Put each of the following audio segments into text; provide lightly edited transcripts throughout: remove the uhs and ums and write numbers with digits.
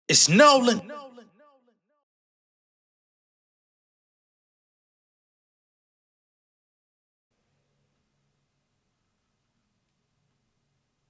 It's Nolan.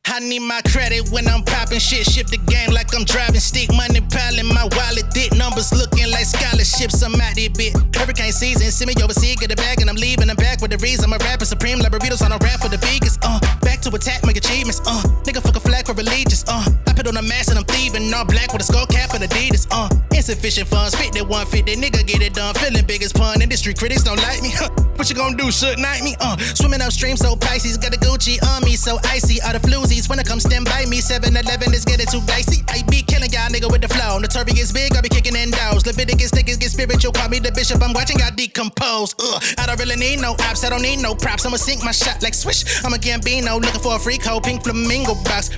I need my credit when I'm popping shit. Shift the game like I'm driving stick. Money piling my wallet thick. Numbers looking like scholarships. I'm out here bit. Hurricane season. Send me overseas, get a bag, and I'm leaving. I'm back with the reason. I'm a rapper supreme. Like burritos on a rap for the biggest. Back to attack, make achievements. Nigga fuck a flag for religious. I put on a mask and I'm thieving. All black with a skull cap and Adidas. Insufficient funds. Fit that 150. Nigga get it done. Feeling big as pun. Industry critics don't like me. What you gonna do? Should night me? Swimming upstream so Pisces. Got the Gucci on me so icy. All the floozies. When it come stand by me, 7-Eleven is getting too dicey. I be killing y'all nigga with the flow. Notorious big, I be kicking in doors. Leviticus niggas get spiritual, call me the bishop. I'm watching y'all decompose. I don't really need no ops, I don't need no props. I'ma sink my shot like swish. I'm a Gambino, looking for a freak hoe, pink flamingo box.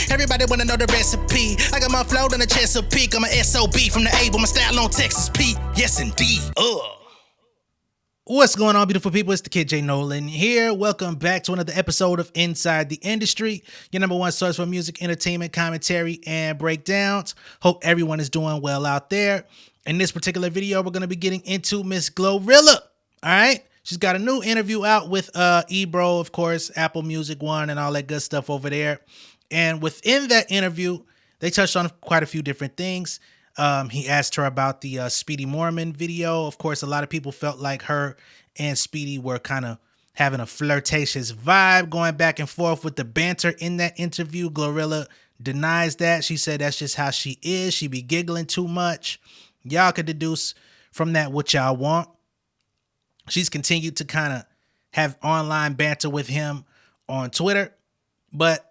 Everybody wanna know the recipe. I got my flow on the Chesapeake. I'm a SOB from the A, but my style on Texas Pete. Yes indeed. What's going on, beautiful people? It's the kid J Nolan here. Welcome back to another episode of Inside the Industry, your number one source for music, entertainment, commentary, and breakdowns. Hope everyone is doing well out there. In this particular video, we're going to be getting into Miss Glorilla. All right? She's got a new interview out with Ebro, of course, Apple Music One, and all that good stuff over there. And within that interview, they touched on quite a few different things. He asked her about the Speedy Mormon video. Of course, a lot of people felt like her and Speedy were kind of having a flirtatious vibe, going back and forth with the banter in that interview. Glorilla denies that. She said that's just how she is. She be giggling too much. Y'all could deduce from that what y'all want. She's continued to kind of have online banter with him on Twitter. But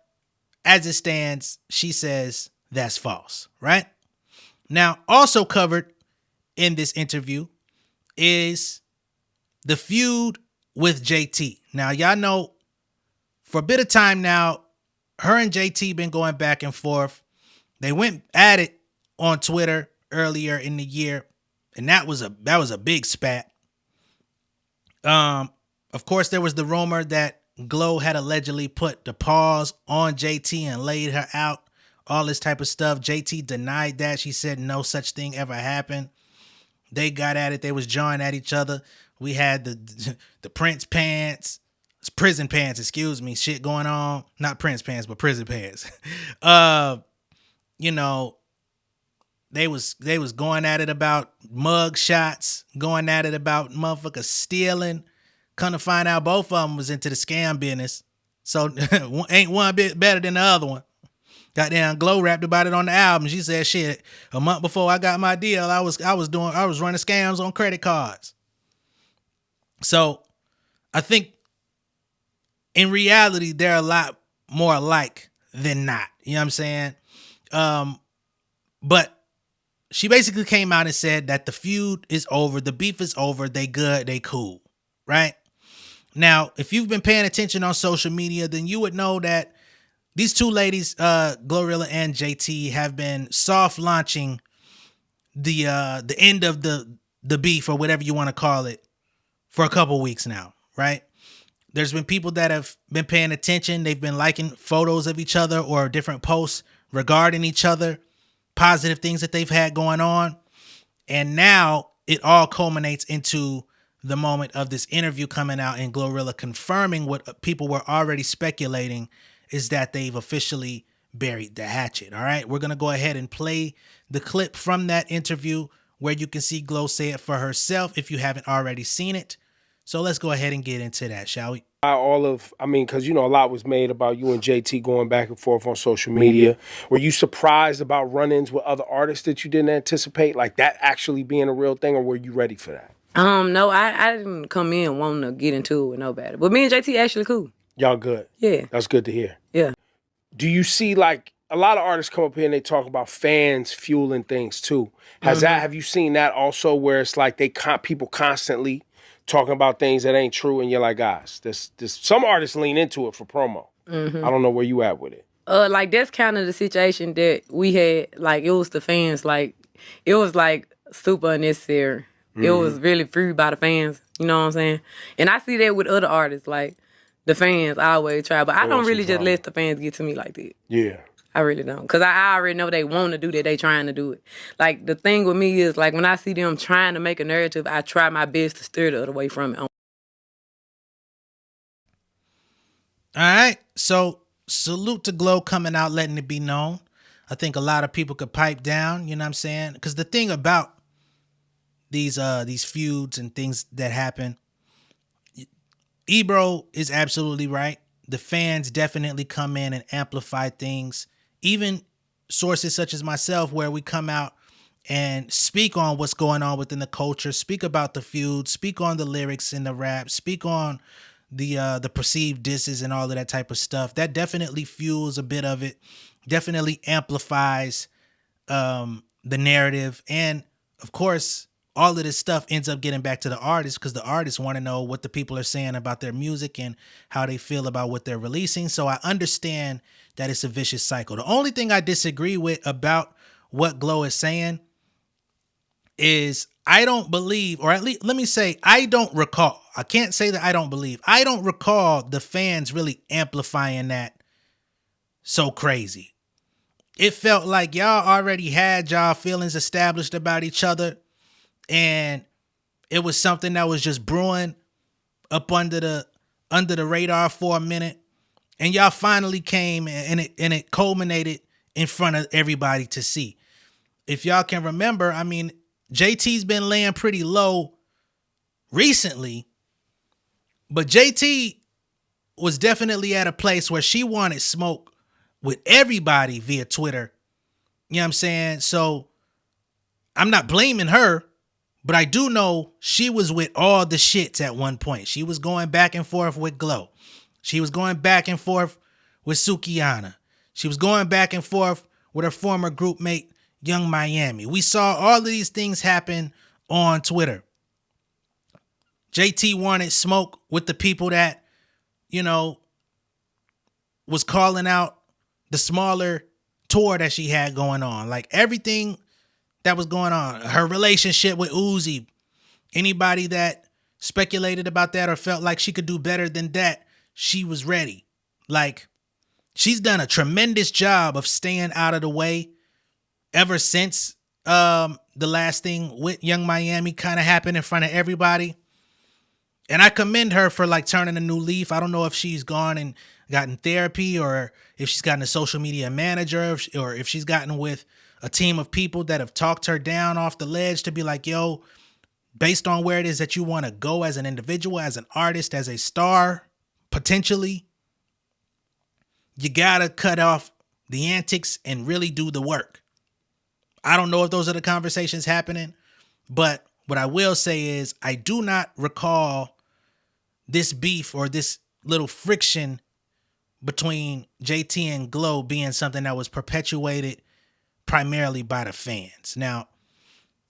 as it stands, she says that's false, right? Now, also covered in this interview is the feud with JT. Now, y'all know for a bit of time now, her and JT been going back and forth. They went at it on Twitter earlier in the year, and that was a big spat. Of course, there was the rumor that Glo had allegedly put the pause on JT and laid her out. All this type of stuff. JT denied that. She said no such thing ever happened. They got at it. They was jawing at each other. We had the Prince pants, prison pants, excuse me, shit going on. Not Prince pants, but prison pants. You know, they was going at it about mug shots, going at it about motherfuckers stealing. Come to find out both of them was into the scam business. So ain't one bit better than the other one. Goddamn, Glo rapped about it on the album. She said, "Shit, a month before I got my deal, I was running scams on credit cards." So, I think in reality, they're a lot more alike than not. You know what I'm saying? But she basically came out and said that the feud is over, the beef is over, they good, they cool, right? Now, if you've been paying attention on social media, then you would know that these two ladies, Glorilla and JT, have been soft launching the end of the beef or whatever you want to call it for a couple weeks now, right? There's been people that have been paying attention. They've been liking photos of each other or different posts regarding each other, positive things that they've had going on. And now it all culminates into the moment of this interview coming out and Glorilla confirming what people were already speculating, is that they've officially buried the hatchet. All right, we're going to go ahead and play the clip from that interview where you can see Glo say it for herself if you haven't already seen it. So let's go ahead and get into that, shall we? Because, a lot was made about you and JT going back and forth on social media. Were you surprised about run-ins with other artists that you didn't anticipate? Like that actually being a real thing, or were you ready for that? No, I didn't come in wanting to get into it with nobody. But me and JT actually cool. Y'all good? Yeah. That's good to hear. Yeah. Do you see, like, a lot of artists come up here and they talk about fans fueling things too? Have you seen that also, where it's like people constantly talking about things that ain't true, and you're like, guys, this some artists lean into it for promo. I don't know where you at with it. Like that's kind of the situation that we had. Like it was the fans. Like it was like super unnecessary. It was really free by the fans. You know what I'm saying? And I see that with other artists. Like the fans always try, but I don't really just let the fans get to me like that. Yeah. I really don't. Because I already know they want to do that. They trying to do it. Like, the thing with me is, like, when I see them trying to make a narrative, I try my best to steer the other way from it. All right. So, salute to Glow coming out, letting it be known. I think a lot of people could pipe down, you know what I'm saying? Because the thing about these feuds and things that happen, Ebro is absolutely right. The fans definitely come in and amplify things. Even sources such as myself, where we come out and speak on what's going on within the culture, speak about the feud, speak on the lyrics in the rap, speak on the perceived disses and all of that type of stuff. That definitely fuels a bit of it, definitely amplifies the narrative. And of course, all of this stuff ends up getting back to the artists, because the artists want to know what the people are saying about their music and how they feel about what they're releasing. So I understand that it's a vicious cycle. The only thing I disagree with about what Glow is saying is I don't believe, or at least let me say, I don't recall. I can't say that I don't believe. I don't recall the fans really amplifying that so crazy. It felt like y'all already had y'all feelings established about each other, and it was something that was just brewing up under the radar for a minute, and y'all finally came and it culminated in front of everybody to see. If y'all can remember, I mean, JT's been laying pretty low recently, but JT was definitely at a place where she wanted smoke with everybody via Twitter. You know what I'm saying? So I'm not blaming her, but I do know she was with all the shits at one point. She was going back and forth with Glow. She was going back and forth with Sukihana. She was going back and forth with her former group mate, Young Miami. We saw all of these things happen on Twitter. JT wanted smoke with the people that, you know, was calling out the smaller tour that she had going on. Like, everything that was going on. Her relationship with Uzi. Anybody that speculated about that or felt like she could do better than that, she was ready. Like, she's done a tremendous job of staying out of the way ever since the last thing with Young Miami kind of happened in front of everybody. And I commend her for, like, turning a new leaf. I don't know if she's gone and gotten therapy, or if she's gotten a social media manager, or if she's gotten with a team of people that have talked her down off the ledge to be like, yo, based on where it is that you want to go as an individual, as an artist, as a star, potentially, you got to cut off the antics and really do the work. I don't know if those are the conversations happening, but what I will say is I do not recall this beef or this little friction between JT and Glow being something that was perpetuated primarily by the fans. Now,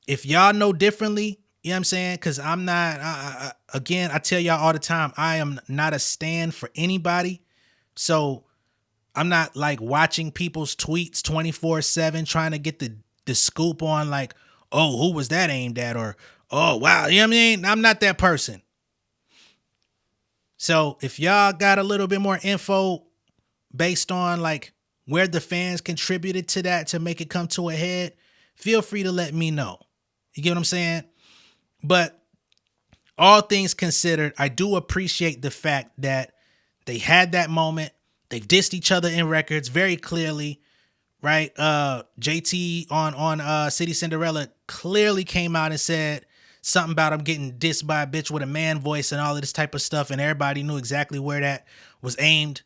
if y'all know differently, you know what I'm saying? Because I'm not, again, I tell y'all all the time, I am not a stan for anybody. So I'm not like watching people's tweets 24/7 trying to get the scoop on, like, oh, who was that aimed at? Or, oh, wow, you know what I mean? I'm not that person. So if y'all got a little bit more info based on, like, where the fans contributed to that to make it come to a head, feel free to let me know. You get what I'm saying? But all things considered, I do appreciate the fact that they had that moment. They've dissed each other in records very clearly, right? JT on City Cinderella clearly came out and said something about him getting dissed by a bitch with a man voice and all of this type of stuff, and everybody knew exactly where that was aimed,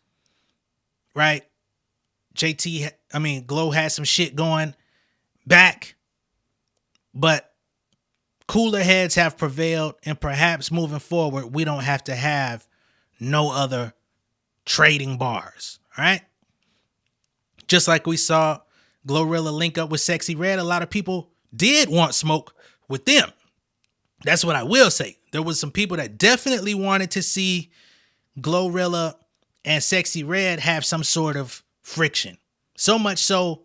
right? Glow had some shit going back, but cooler heads have prevailed, and perhaps moving forward, we don't have to have no other trading bars, all right? Just like we saw Glorilla link up with Sexy Red, a lot of people did want smoke with them. That's what I will say. There was some people that definitely wanted to see Glorilla and Sexy Red have some sort of friction. So much so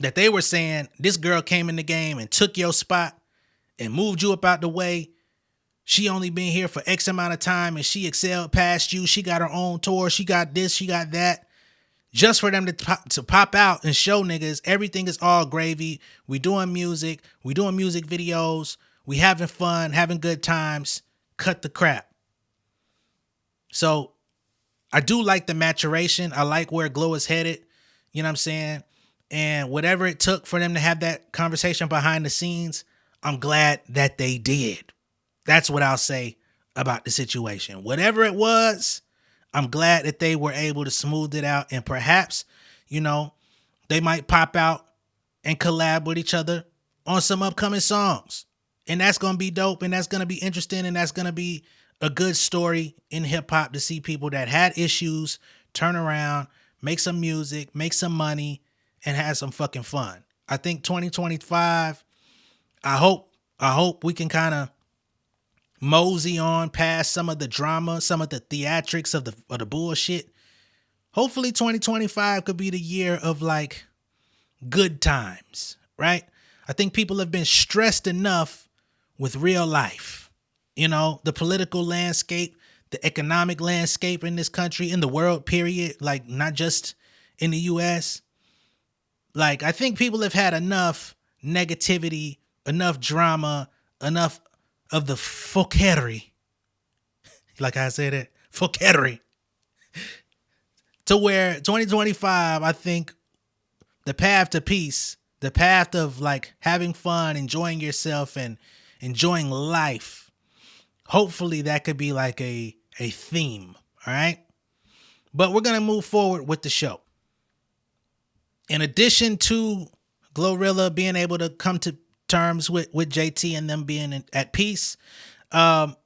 that they were saying, this girl came in the game and took your spot and moved you up out the way. She only been here for X amount of time and she excelled past you. She got her own tour. She got this, she got that. just for them to pop out and show niggas everything is all gravy. We doing music videos, we having fun, having good times, cut the crap. So I do like the maturation. I like where Glow is headed. You know what I'm saying? And whatever it took for them to have that conversation behind the scenes, I'm glad that they did. That's what I'll say about the situation. Whatever it was, I'm glad that they were able to smooth it out, and perhaps, you know, they might pop out and collab with each other on some upcoming songs. And that's going to be dope, and that's going to be interesting, and that's going to be a good story in hip hop to see people that had issues turn around, make some music, make some money, and have some fucking fun. I think 2025, I hope we can kind of mosey on past some of the drama, some of the theatrics of the bullshit. Hopefully 2025 could be the year of like good times, right? I think people have been stressed enough with real life. You know, the political landscape, the economic landscape in this country, in the world, period, like not just in the US. Like, I think people have had enough negativity, enough drama, enough of the fuckery. Like I said it, fuckery. To where 2025, I think the path to peace, the path of like having fun, enjoying yourself and enjoying life. Hopefully that could be like a theme. All right. But we're going to move forward with the show. In addition to Glorilla being able to come to terms with JT and them being at peace, her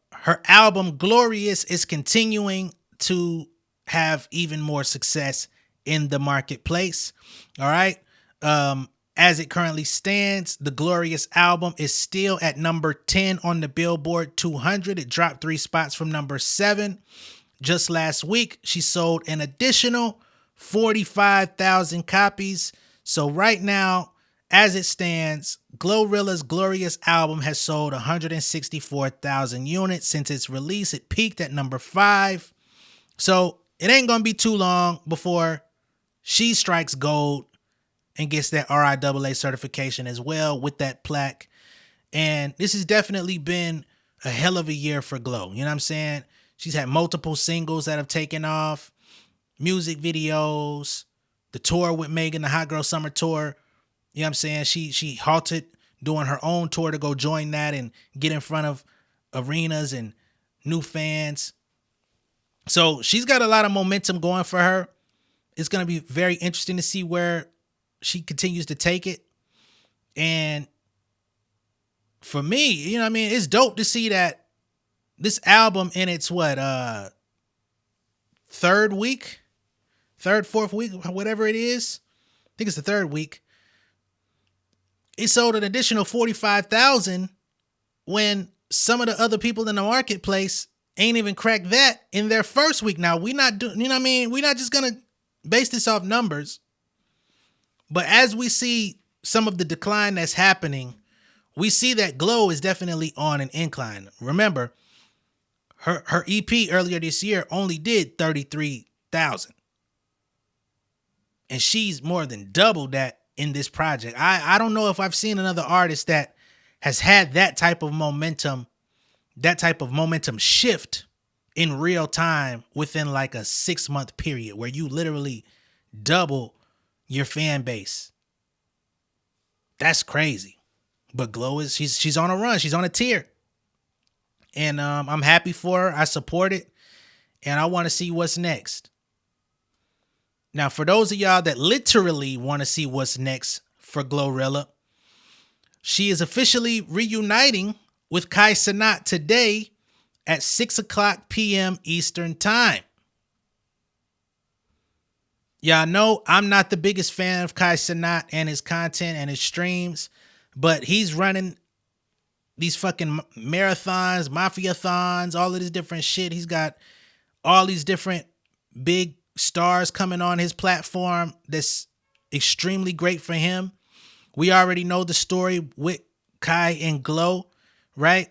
album Glorious is continuing to have even more success in the marketplace. All right. As it currently stands, the Glorious album is still at number 10 on the Billboard 200. It dropped 3 spots from number 7. Just last week, she sold an additional 45,000 copies. So right now, as it stands, Glorilla's Glorious album has sold 164,000 units since its release. It peaked at number 5. So it ain't going to be too long before she strikes gold and gets that RIAA certification as well with that plaque. And this has definitely been a hell of a year for Glow. You know what I'm saying? She's had multiple singles that have taken off, music videos, the tour with Megan, the Hot Girl Summer Tour. You know what I'm saying? She halted doing her own tour to go join that and get in front of arenas and new fans. So she's got a lot of momentum going for her. It's going to be very interesting to see where she continues to take it. And for me, you know what I mean? It's dope to see that this album in its third, fourth week, whatever it is. I think it's the third week. It sold an additional 45,000 when some of the other people in the marketplace ain't even cracked that in their first week. Now, we not doing, you know what I mean? We're not just going to base this off numbers. But as we see some of the decline that's happening, we see that Glow is definitely on an incline. Remember, her EP earlier this year only did 33,000. And she's more than double that in this project. I don't know if I've seen another artist that has had that type of momentum shift in real time within like a 6-month period where you literally double your fan base. That's crazy. But Glow is she's on a run. She's on a tear. And I'm happy for her. I support it. And I want to see what's next. Now, for those of y'all that literally want to see what's next for Glorilla, she is officially reuniting with Kai Cenat today at 6:00 p.m. Eastern Time. Y'all know I'm not the biggest fan of Kai Cenat and his content and his streams, but he's running these fucking marathons, mafia-thons, all of this different shit. He's got all these different big stars coming on his platform that's extremely great for him. We already know the story with Kai and Glow, right?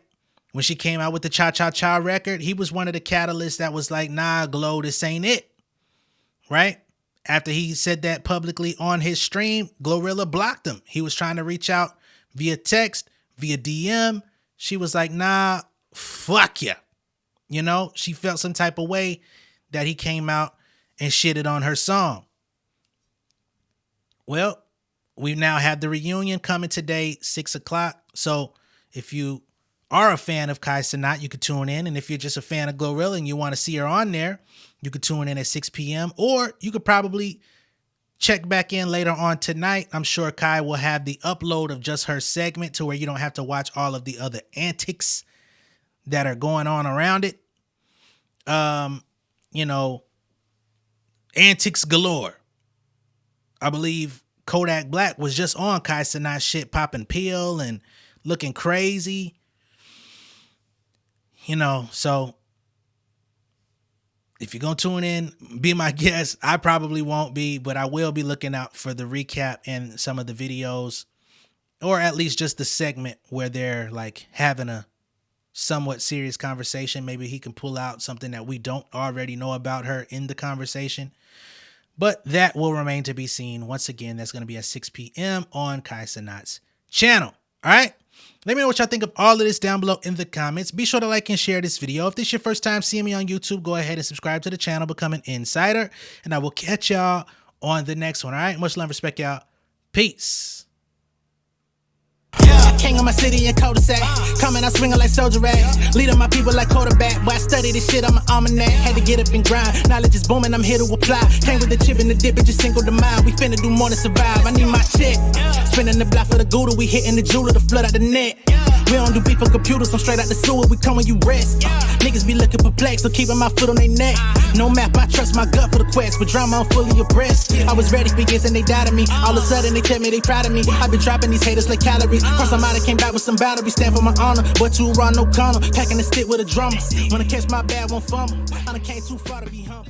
When she came out with the Cha Cha Cha record, he was one of the catalysts that was like, nah, Glow, this ain't it, right? after he said that publicly on his stream, Glorilla blocked him. He was trying to reach out via text, via DM. She was like, nah, fuck ya. You know, she felt some type of way that he came out and shitted on her song. Well, we now have the reunion coming today, 6 o'clock. So if you are a fan of Kai Cenat, you could tune in. And if you're just a fan of Glorilla and you want to see her on there, you could tune in at 6 p.m. Or you could probably check back in later on tonight. I'm sure Kai will have the upload of just her segment to where you don't have to watch all of the other antics that are going on around it. You know, antics galore. I believe Kodak Black was just on Kai Cenat shit, popping pill and looking crazy. You know, so if you're going to tune in, be my guest. I probably won't be, but I will be looking out for the recap and some of the videos, or at least just the segment where they're like having a somewhat serious conversation. Maybe he can pull out something that we don't already know about her in the conversation. But that will remain to be seen. Once again, that's going to be at 6 p.m. on Kai Cenat's channel. All right? Let me know what y'all think of all of this down below in the comments. Be sure to like and share this video. If this is your first time seeing me on YouTube, go ahead and subscribe to the channel, become an insider, and I will catch y'all on the next one. All right? Much love and respect, y'all. Peace. King of my city and cul-de-sac. Coming out swinging like Soldier Rag. Leading my people like quarterback. Boy, I study this shit, I'm an almanac. Had to get up and grind. Knowledge is booming, I'm here to apply. Came with the chip and the dip, it just single the mind. We finna do more than survive. I need my check. Spinning the block for the Gouda. We hitting the jeweler to flood out the net. We don't do beef for computers, I'm straight out the sewer. We come when you rest. Niggas be looking perplexed, so keeping my foot on their neck. No map, I trust my gut for the quest. With drama, I'm fully abreast. I was ready for years and they died of me. All of a sudden, they tell me they proud of me. I been dropping these haters like calories. Cross them out, I came back with some boundaries. Stand for my honor, but too raw, no corner. Packing the stick with a drummer. When I catch my bad, won't fumble. I done came too far to be humble.